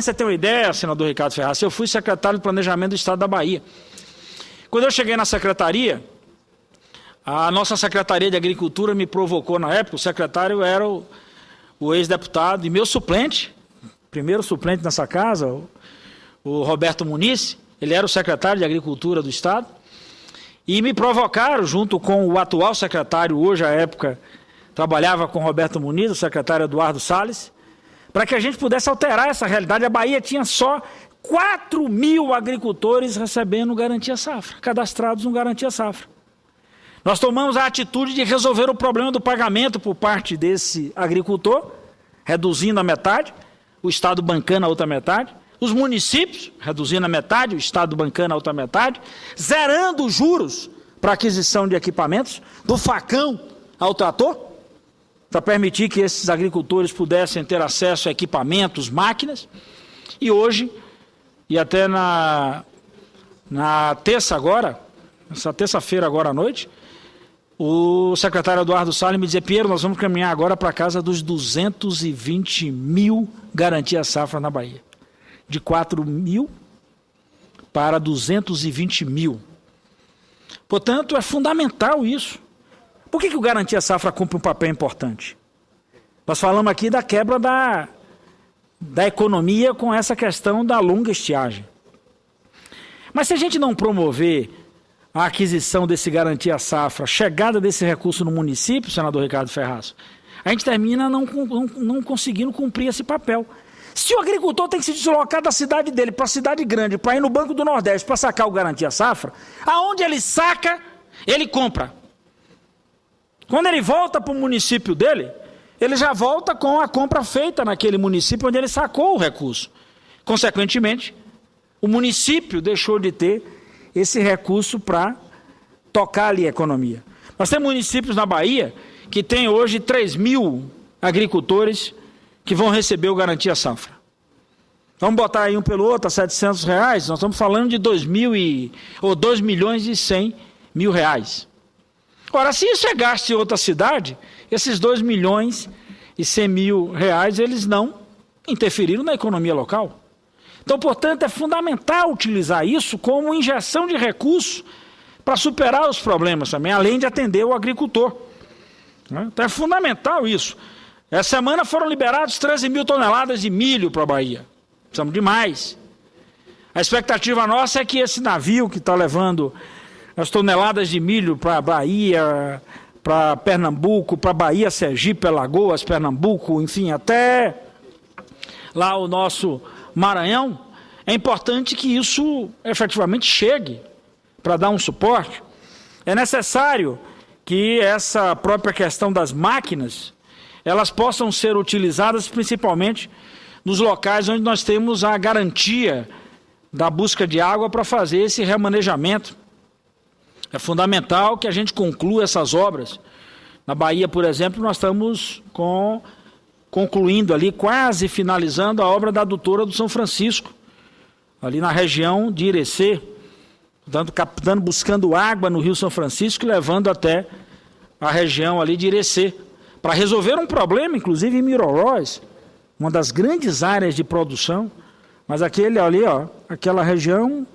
Você tem uma ideia, senador Ricardo Ferraz, eu fui secretário de Planejamento do Estado da Bahia. Quando eu cheguei na secretaria, a nossa Secretaria de Agricultura me provocou na época, o secretário era o ex-deputado e meu suplente, primeiro suplente nessa casa, o Roberto Muniz, ele era o secretário de Agricultura do Estado, e me provocaram, junto com o atual secretário, hoje à época, trabalhava com o Roberto Muniz, o secretário Eduardo Salles, para que a gente pudesse alterar essa realidade. A Bahia tinha só 4.000 agricultores recebendo garantia safra, cadastrados no garantia safra. Nós tomamos a atitude de resolver o problema do pagamento por parte desse agricultor, reduzindo a metade, o Estado bancando a outra metade, os municípios reduzindo a metade, o Estado bancando a outra metade, zerando os juros para aquisição de equipamentos, do facão ao trator, para permitir que esses agricultores pudessem ter acesso a equipamentos, máquinas. E hoje, e até na terça agora, essa terça-feira agora à noite, o secretário Eduardo Salles me dizia: Piero, nós vamos caminhar agora para a casa dos 220.000 garantias safra na Bahia. De 4.000 para 220.000. Portanto, é fundamental isso. Por que o Garantia Safra cumpre um papel importante? Nós falamos aqui da quebra da economia com essa questão da longa estiagem. Mas se a gente não promover a aquisição desse Garantia Safra, a chegada desse recurso no município, senador Ricardo Ferraz, a gente termina não conseguindo cumprir esse papel. Se o agricultor tem que se deslocar da cidade dele para a cidade grande, para ir no Banco do Nordeste, para sacar o Garantia Safra, aonde ele saca, ele compra. Quando ele volta para o município dele, ele já volta com a compra feita naquele município onde ele sacou o recurso. Consequentemente, o município deixou de ter esse recurso para tocar ali a economia. Nós temos municípios na Bahia que tem hoje 3.000 agricultores que vão receber o Garantia Safra. Vamos botar aí um pelo outro a R$700, nós estamos falando de 2.100.000 reais. Ora, se isso é gasto em outra cidade, esses 2.100.000 reais, eles não interferiram na economia local. Então, portanto, é fundamental utilizar isso como injeção de recursos para superar os problemas também, além de atender o agricultor. Então, é fundamental isso. Essa semana foram liberados 13.000 toneladas de milho para a Bahia. Precisamos de mais. A expectativa nossa é que esse navio que está levando as toneladas de milho para a Bahia, para Pernambuco, para Bahia, Sergipe, Alagoas, Pernambuco, enfim, até lá o nosso Maranhão, é importante que isso efetivamente chegue para dar um suporte. É necessário que essa própria questão das máquinas, elas possam ser utilizadas principalmente nos locais onde nós temos a garantia da busca de água para fazer esse remanejamento. É fundamental que a gente conclua essas obras. Na Bahia, por exemplo, nós estamos concluindo ali, quase finalizando a obra da adutora do São Francisco, ali na região de Irecê, captando, buscando água no Rio São Francisco e levando até a região ali de Irecê, para resolver um problema, inclusive em Mirorós, uma das grandes áreas de produção, mas aquela região,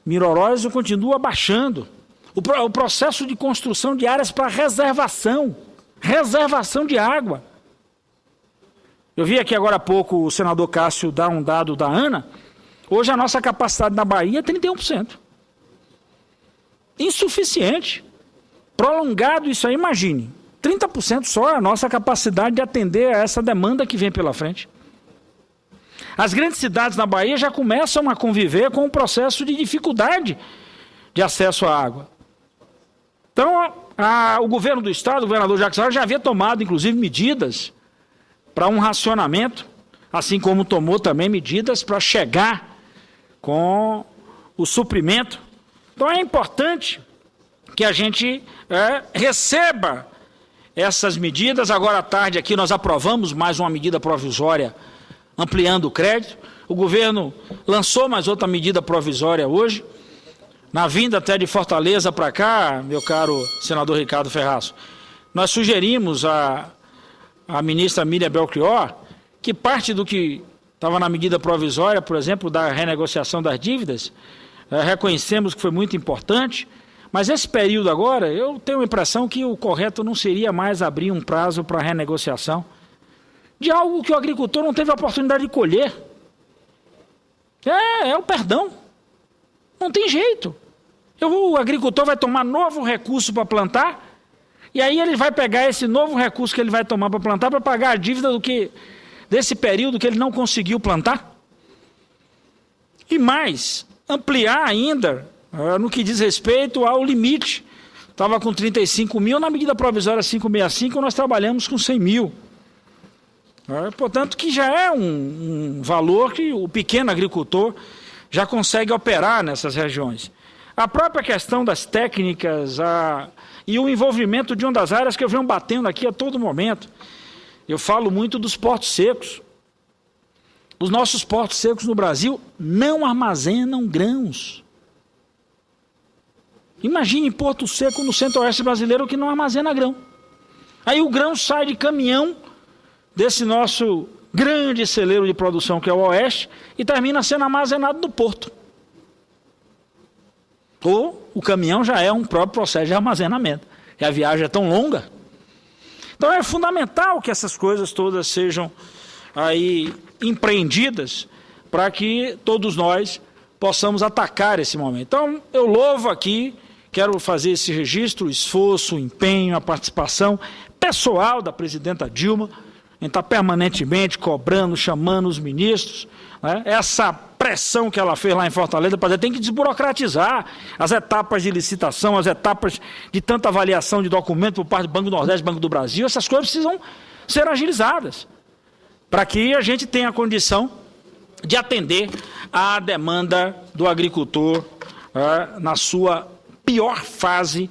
Mirorós, continua baixando. O processo de construção de áreas para reservação de água. Eu vi aqui agora há pouco o senador Cássio dar um dado da ANA. Hoje a nossa capacidade na Bahia é 31%. Insuficiente. Prolongado isso aí, imagine. 30% só é a nossa capacidade de atender a essa demanda que vem pela frente. As grandes cidades na Bahia já começam a conviver com um processo de dificuldade de acesso à água. Então, o governo do Estado, o governador Jacques Wagner, já havia tomado, inclusive, medidas para um racionamento, assim como tomou também medidas para chegar com o suprimento. Então, é importante que a gente receba essas medidas. Agora à tarde aqui nós aprovamos mais uma medida provisória ampliando o crédito. O governo lançou mais outra medida provisória hoje, na vinda até de Fortaleza para cá, meu caro senador Ricardo Ferraz. Nós sugerimos à ministra Miriam Belchior que parte do que estava na medida provisória, por exemplo, da renegociação das dívidas, reconhecemos que foi muito importante, mas esse período agora, eu tenho a impressão que o correto não seria mais abrir um prazo para renegociação de algo que o agricultor não teve a oportunidade de colher. É o perdão. Não tem jeito. O agricultor vai tomar novo recurso para plantar, e aí ele vai pegar esse novo recurso que ele vai tomar para plantar para pagar a dívida desse período que ele não conseguiu plantar. E mais, ampliar ainda no que diz respeito ao limite. Estava com 35 mil, na medida provisória 565, nós trabalhamos com 100 mil. Portanto, que já é um valor que o pequeno agricultor já consegue operar nessas regiões. A própria questão das técnicas e o envolvimento de uma das áreas que eu venho batendo aqui a todo momento. Eu falo muito dos portos secos. Os nossos portos secos no Brasil não armazenam grãos. Imagine porto seco no centro-oeste brasileiro que não armazena grão. Aí o grão sai de caminhão desse nosso grande celeiro de produção que é o Oeste e termina sendo armazenado no porto. Ou o caminhão já é um próprio processo de armazenamento, e a viagem é tão longa. Então é fundamental que essas coisas todas sejam aí empreendidas para que todos nós possamos atacar esse momento. Então eu louvo aqui, quero fazer esse registro, o esforço, o empenho, a participação pessoal da presidenta Dilma, em estar permanentemente cobrando, chamando os ministros, né? Essa pressão que ela fez lá em Fortaleza, para dizer, tem que desburocratizar as etapas de licitação, as etapas de tanta avaliação de documento por parte do Banco do Nordeste, Banco do Brasil, essas coisas precisam ser agilizadas, para que a gente tenha condição de atender à demanda do agricultor na sua pior fase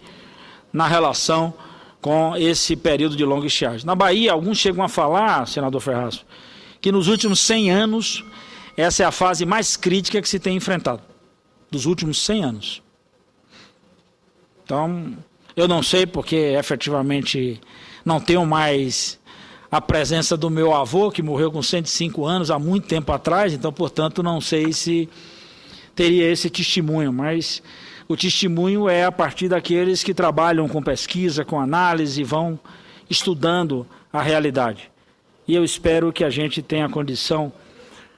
na relação com esse período de longa estiagem. Na Bahia, alguns chegam a falar, senador Ferraz, que nos últimos 100 anos, essa é a fase mais crítica que se tem enfrentado, dos últimos 100 anos. Então, eu não sei porque efetivamente não tenho mais a presença do meu avô, que morreu com 105 anos há muito tempo atrás, então, portanto, não sei se teria esse testemunho, mas o testemunho é a partir daqueles que trabalham com pesquisa, com análise, vão estudando a realidade. E eu espero que a gente tenha a condição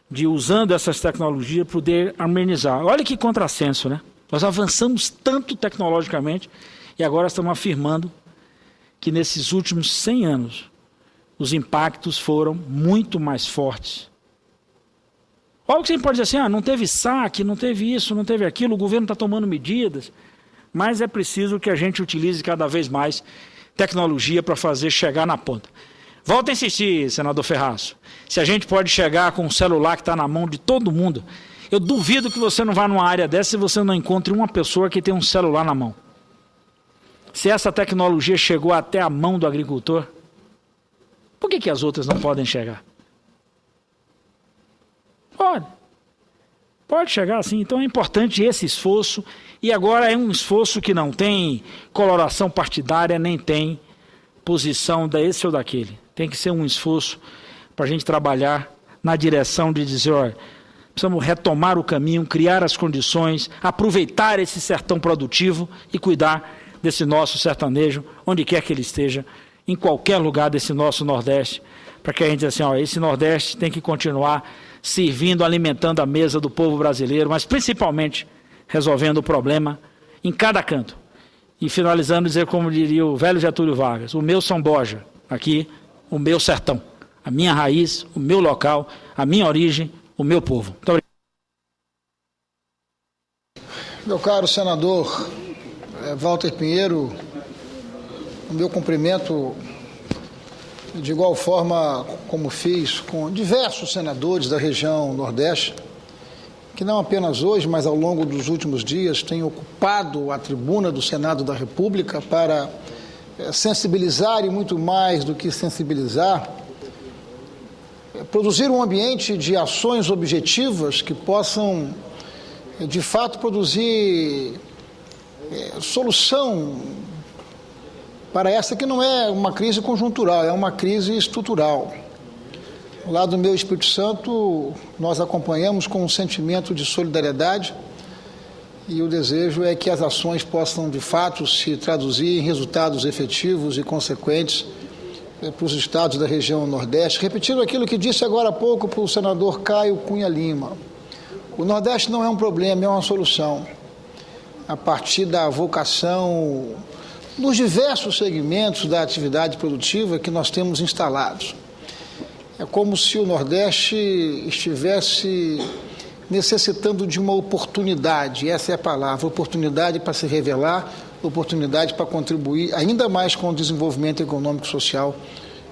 de, usando essas tecnologias, poder amenizar. Olha que contrassenso, né? Nós avançamos tanto tecnologicamente e agora estamos afirmando que nesses últimos 100 anos os impactos foram muito mais fortes. Olha que você pode dizer assim, não teve saque, não teve isso, não teve aquilo, o governo está tomando medidas, mas é preciso que a gente utilize cada vez mais tecnologia para fazer chegar na ponta. Volto a insistir, senador Ferraz, se a gente pode chegar com um celular que está na mão de todo mundo, eu duvido que você não vá numa área dessa e você não encontre uma pessoa que tem um celular na mão. Se essa tecnologia chegou até a mão do agricultor, por que as outras não podem chegar? Pode chegar assim. Então é importante esse esforço, e agora é um esforço que não tem coloração partidária, nem tem posição desse ou daquele. Tem que ser um esforço para a gente trabalhar na direção de dizer, olha, precisamos retomar o caminho, criar as condições, aproveitar esse sertão produtivo e cuidar desse nosso sertanejo, onde quer que ele esteja, em qualquer lugar desse nosso Nordeste, para que a gente diga assim, esse Nordeste tem que continuar servindo, alimentando a mesa do povo brasileiro, mas principalmente resolvendo o problema em cada canto. E finalizando, dizer como diria o velho Getúlio Vargas, o meu São Borja, aqui, o meu sertão, a minha raiz, o meu local, a minha origem, o meu povo. Muito obrigado. Meu caro senador Walter Pinheiro, o meu cumprimento de igual forma como fiz com diversos senadores da região Nordeste, que não apenas hoje, mas ao longo dos últimos dias têm ocupado a tribuna do Senado da República para sensibilizar, e muito mais do que sensibilizar, produzir um ambiente de ações objetivas que possam, de fato, produzir solução para essa que não é uma crise conjuntural, é uma crise estrutural. Lá do meu Espírito Santo, nós acompanhamos com um sentimento de solidariedade e o desejo é que as ações possam, de fato, se traduzir em resultados efetivos e consequentes para os estados da região Nordeste. Repetindo aquilo que disse agora há pouco para o senador Caio Cunha Lima, o Nordeste não é um problema, é uma solução. A partir da vocação nos diversos segmentos da atividade produtiva que nós temos instalados. É como se o Nordeste estivesse necessitando de uma oportunidade, essa é a palavra, oportunidade para se revelar, oportunidade para contribuir ainda mais com o desenvolvimento econômico e social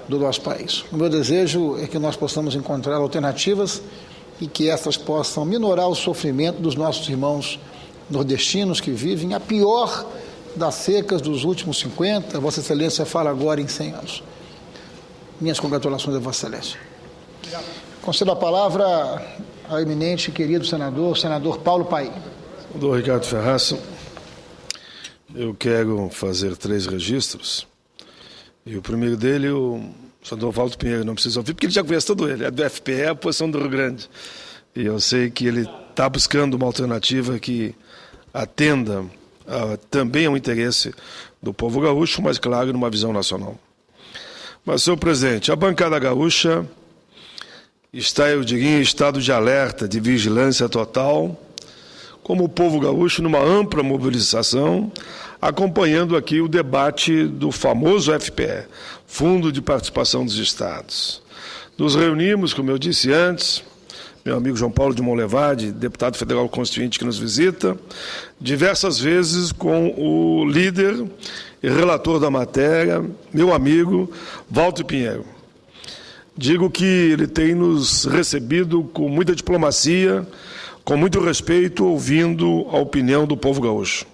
do nosso país. O meu desejo é que nós possamos encontrar alternativas e que essas possam minorar o sofrimento dos nossos irmãos nordestinos que vivem a pior das secas dos últimos 50, Vossa Excelência fala agora em 100 anos. Minhas congratulações a Vossa Excelência. Concedo a palavra ao eminente e querido senador Paulo Paim. Senador Ricardo Ferraz, eu quero fazer 3 registros. E o primeiro dele, o senador Walter Pinheiro, não precisa ouvir, porque ele já conhece todo ele, é do FPE, a posição do Rio Grande. E eu sei que ele está buscando uma alternativa que atenda também ao interesse do povo gaúcho, mas, claro, numa visão nacional. Mas, senhor presidente, a bancada gaúcha está, eu diria, em estado de alerta, de vigilância total, como o povo gaúcho, numa ampla mobilização, acompanhando aqui o debate do famoso FPE, Fundo de Participação dos Estados. Nos reunimos, como eu disse antes, meu amigo João Paulo de Monlevade, deputado federal constituinte que nos visita, diversas vezes com o líder e relator da matéria, meu amigo Walter Pinheiro. Digo que ele tem nos recebido com muita diplomacia, com muito respeito, ouvindo a opinião do povo gaúcho.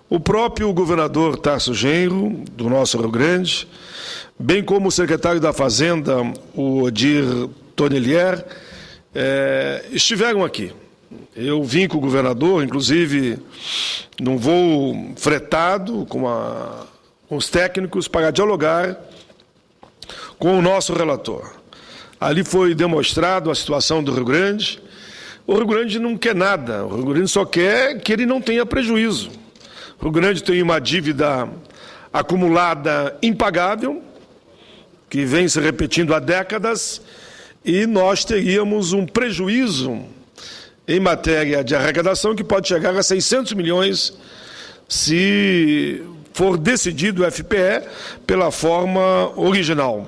O próprio governador Tarso Genro, do nosso Rio Grande, bem como o secretário da Fazenda, o Odir Tonnelier, estiveram aqui. Eu vim com o governador, inclusive num voo fretado com os técnicos para dialogar com o nosso relator. Ali foi demonstrado a situação do Rio Grande. O Rio Grande não quer nada, o Rio Grande só quer que ele não tenha prejuízo. O Rio Grande tem uma dívida acumulada impagável, que vem se repetindo há décadas, e nós teríamos um prejuízo em matéria de arrecadação que pode chegar a 600 milhões se for decidido o FPE pela forma original.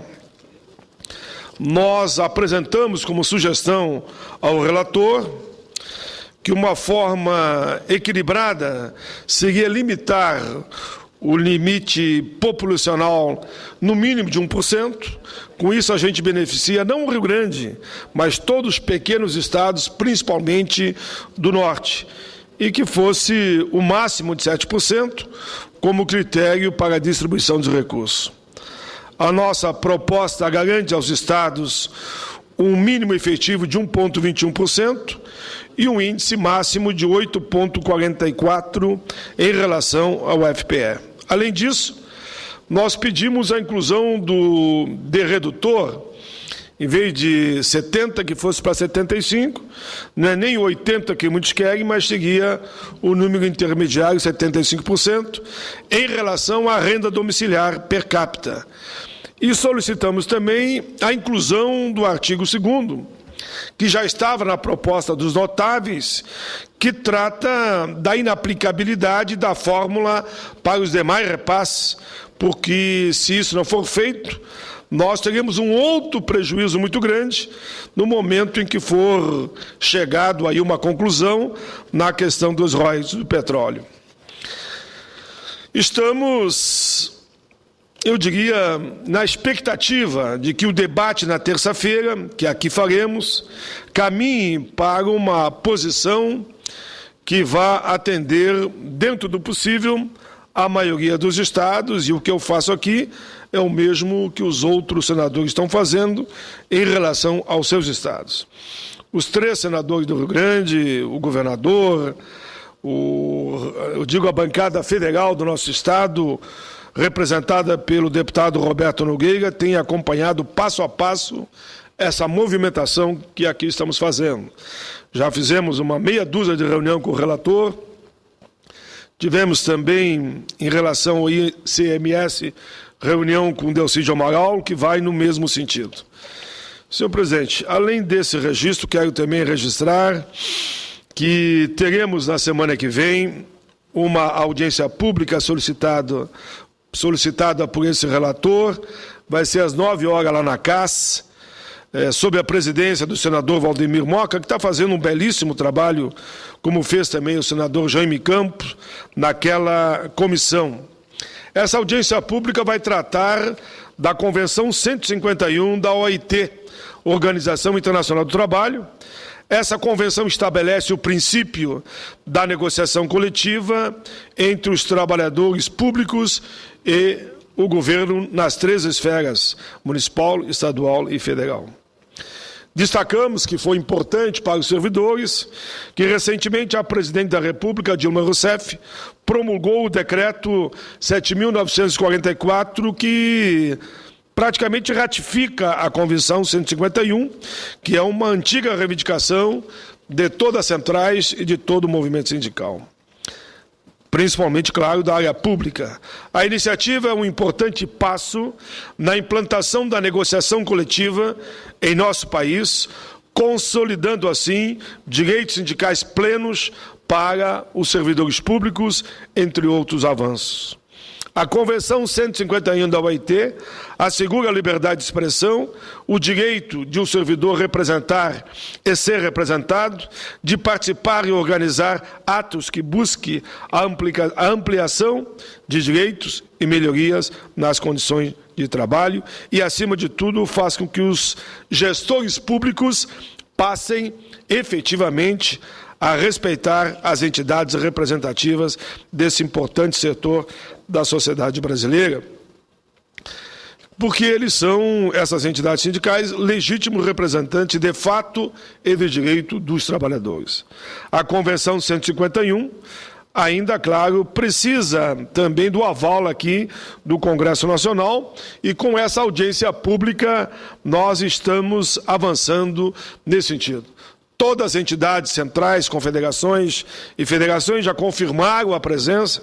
Nós apresentamos como sugestão ao relator que uma forma equilibrada seria limitar o limite populacional no mínimo de 1%. Com isso a gente beneficia não o Rio Grande, mas todos os pequenos estados, principalmente do norte, e que fosse o máximo de 7% como critério para a distribuição dos recursos. A nossa proposta garante aos estados um mínimo efetivo de 1,21% e um índice máximo de 8,44% em relação ao FPE. Além disso, nós pedimos a inclusão do redutor, em vez de 70, que fosse para 75, não é nem 80 que muitos querem, mas seria o número intermediário, 75%, em relação à renda domiciliar per capita. E solicitamos também a inclusão do artigo 2º, que já estava na proposta dos notáveis, que trata da inaplicabilidade da fórmula para os demais repasses, porque se isso não for feito, nós teremos um outro prejuízo muito grande no momento em que for chegado aí uma conclusão na questão dos royalties do petróleo. Estamos, eu diria, na expectativa de que o debate na terça-feira, que aqui faremos, caminhe para uma posição que vá atender, dentro do possível, a maioria dos estados, e o que eu faço aqui é o mesmo que os outros senadores estão fazendo em relação aos seus estados. Os 3 senadores do Rio Grande, o governador, a bancada federal do nosso estado, representada pelo deputado Roberto Nogueira, tem acompanhado passo a passo essa movimentação que aqui estamos fazendo. Já fizemos uma meia dúzia de reunião com o relator, tivemos também, em relação ao ICMS, reunião com o Delcídio Amaral, que vai no mesmo sentido. Senhor presidente, além desse registro, quero também registrar que teremos na semana que vem uma audiência pública solicitada por esse relator, vai ser às 9 horas lá na CAS, sob a presidência do senador Valdemir Moca, que está fazendo um belíssimo trabalho, como fez também o senador Jaime Campos, naquela comissão. Essa audiência pública vai tratar da Convenção 151 da OIT, Organização Internacional do Trabalho. Essa convenção estabelece o princípio da negociação coletiva entre os trabalhadores públicos e o governo nas 3 esferas, municipal, estadual e federal. Destacamos que foi importante para os servidores que recentemente a presidente da República, Dilma Rousseff, promulgou o decreto 7.944, que praticamente ratifica a Convenção 151, que é uma antiga reivindicação de todas as centrais e de todo o movimento sindical, principalmente, claro, da área pública. A iniciativa é um importante passo na implantação da negociação coletiva em nosso país, consolidando, assim, direitos sindicais plenos para os servidores públicos, entre outros avanços. A Convenção 151 da OIT assegura a liberdade de expressão, o direito de um servidor representar e ser representado, de participar e organizar atos que busquem a ampliação de direitos e melhorias nas condições de trabalho e, acima de tudo, faz com que os gestores públicos passem efetivamente a respeitar as entidades representativas desse importante setor da sociedade brasileira, porque eles são, essas entidades sindicais, legítimos representantes de fato e de direito dos trabalhadores. A Convenção 151, ainda, claro, precisa também do aval aqui do Congresso Nacional, e com essa audiência pública nós estamos avançando nesse sentido. Todas as entidades centrais, confederações e federações já confirmaram a presença.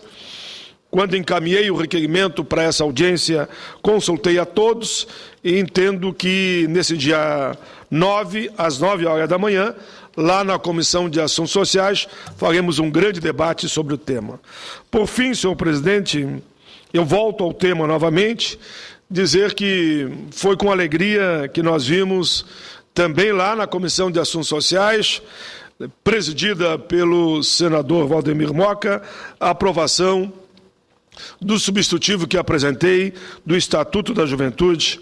Quando encaminhei o requerimento para essa audiência, consultei a todos e entendo que nesse dia 9, às 9 horas da manhã, lá na Comissão de Assuntos Sociais, faremos um grande debate sobre o tema. Por fim, senhor presidente, eu volto ao tema novamente, dizer que foi com alegria que nós vimos também lá na Comissão de Assuntos Sociais, presidida pelo senador Valdemir Moca, a aprovação do substitutivo que apresentei do Estatuto da Juventude.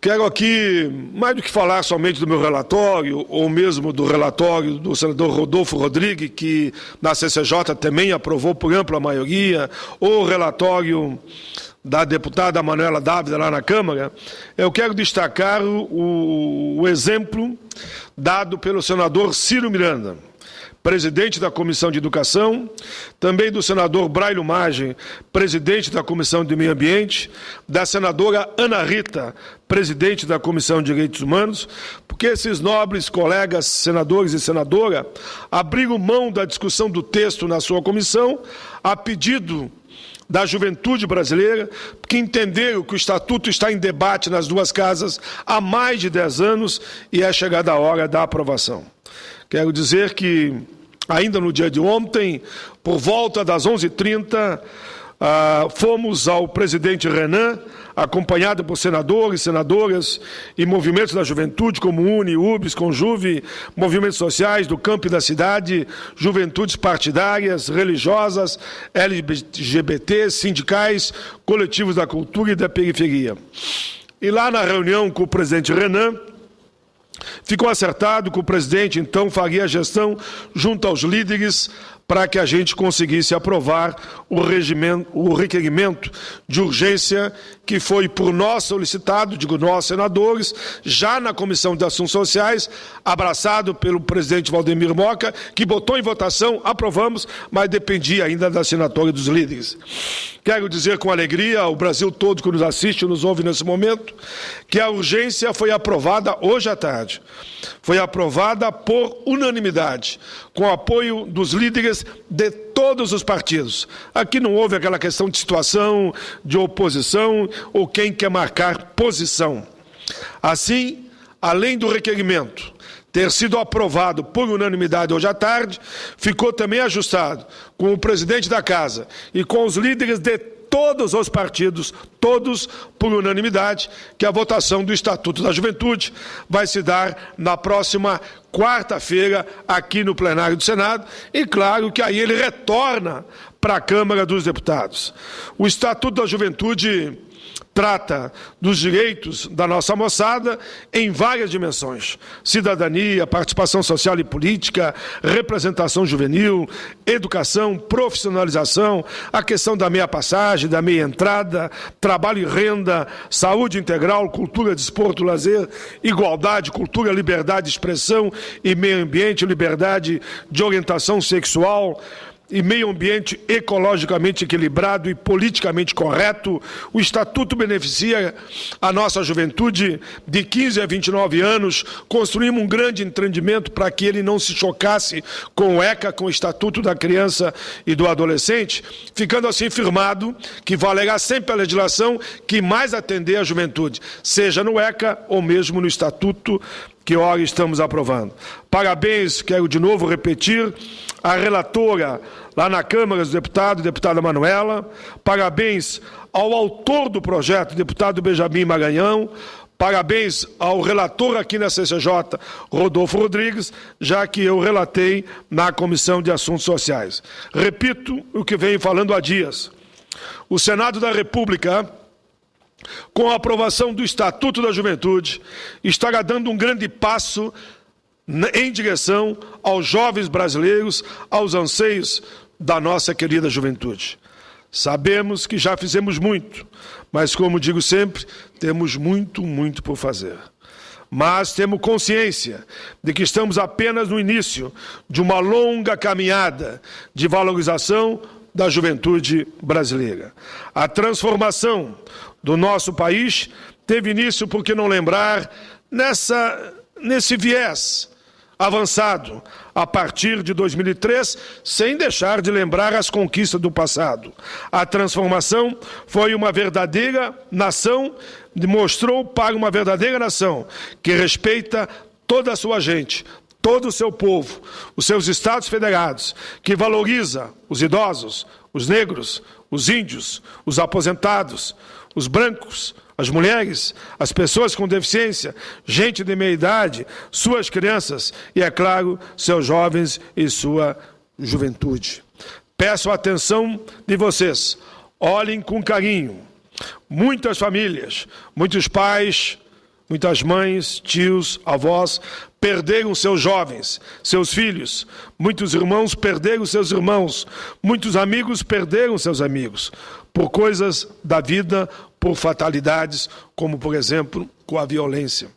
Quero aqui, mais do que falar somente do meu relatório, ou mesmo do relatório do senador Rodolfo Rodrigues, que na CCJ também aprovou por ampla maioria, ou o relatório da deputada Manuela Dávila lá na Câmara, eu quero destacar o exemplo dado pelo senador Ciro Miranda, presidente da Comissão de Educação, também do senador Braulio Maggi, presidente da Comissão de Meio Ambiente, da senadora Ana Rita, presidente da Comissão de Direitos Humanos, porque esses nobres colegas senadores e senadora abriram mão da discussão do texto na sua comissão, a pedido da juventude brasileira, que entenderam que o Estatuto está em debate nas duas casas há mais de 10 anos e é chegada a hora da aprovação. Quero dizer que, ainda no dia de ontem, por volta das 11h30, fomos ao presidente Renan, acompanhado por senadores, senadoras e movimentos da juventude, como UNE, UBS, Conjuve, movimentos sociais do campo e da cidade, juventudes partidárias, religiosas, LGBT, sindicais, coletivos da cultura e da periferia. E lá na reunião com o presidente Renan, ficou acertado que o presidente, então, faria a gestão junto aos líderes para que a gente conseguisse aprovar o requerimento de urgência que foi por nós solicitado, digo nós senadores, já na Comissão de Assuntos Sociais, abraçado pelo presidente Valdemir Moca, que botou em votação, aprovamos, mas dependia ainda da assinatura dos líderes. Quero dizer com alegria ao Brasil todo que nos assiste e nos ouve nesse momento, que a urgência foi aprovada hoje à tarde. Foi aprovada por unanimidade, com o apoio dos líderes de todos os partidos. Aqui não houve aquela questão de situação, de oposição, ou quem quer marcar posição. Assim, além do requerimento ter sido aprovado por unanimidade hoje à tarde, ficou também ajustado com o presidente da Casa e com os líderes de todos os partidos, todos por unanimidade, que a votação do Estatuto da Juventude vai se dar na próxima quarta-feira aqui no plenário do Senado e, claro, que aí ele retorna para a Câmara dos Deputados. O Estatuto da Juventude trata dos direitos da nossa moçada em várias dimensões: cidadania, participação social e política, representação juvenil, educação, profissionalização, a questão da meia passagem, da meia entrada, trabalho e renda, saúde integral, cultura, desporto, lazer, igualdade, cultura, liberdade de expressão e meio ambiente, liberdade de orientação sexual e meio ambiente ecologicamente equilibrado e politicamente correto. O Estatuto beneficia a nossa juventude de 15 a 29 anos. Construímos um grande entendimento para que ele não se chocasse com o ECA, com o Estatuto da Criança e do Adolescente, ficando assim firmado que valerá sempre a legislação que mais atender a juventude, seja no ECA ou mesmo no Estatuto que ora estamos aprovando. Parabéns, quero de novo repetir, à relatora lá na Câmara dos Deputados, deputada Manuela. Parabéns ao autor do projeto, deputado Benjamin Maranhão. Parabéns ao relator aqui na CCJ, Rodolfo Rodrigues, já que eu relatei na Comissão de Assuntos Sociais. Repito o que venho falando há dias. O Senado da República, com a aprovação do Estatuto da Juventude, estará dando um grande passo em direção aos jovens brasileiros, aos anseios da nossa querida juventude. Sabemos que já fizemos muito, mas, como digo sempre, temos muito por fazer. Mas temos consciência de que estamos apenas no início de uma longa caminhada de valorização da juventude brasileira. A transformação do nosso país teve início, por que não lembrar, nesse viés avançado a partir de 2003, sem deixar de lembrar as conquistas do passado. A transformação foi uma verdadeira nação, mostrou para uma verdadeira nação que respeita toda a sua gente, todo o seu povo, os seus estados federados, que valoriza os idosos, os negros, os índios, os aposentados, os brancos, as mulheres, as pessoas com deficiência, gente de meia idade, suas crianças e, é claro, seus jovens e sua juventude. Peço a atenção de vocês, olhem com carinho. Muitas famílias, muitos pais, muitas mães, tios, avós, perderam seus jovens, seus filhos. Muitos irmãos perderam seus irmãos. Muitos amigos perderam seus amigos. Por coisas da vida, por fatalidades, como, por exemplo, com a violência.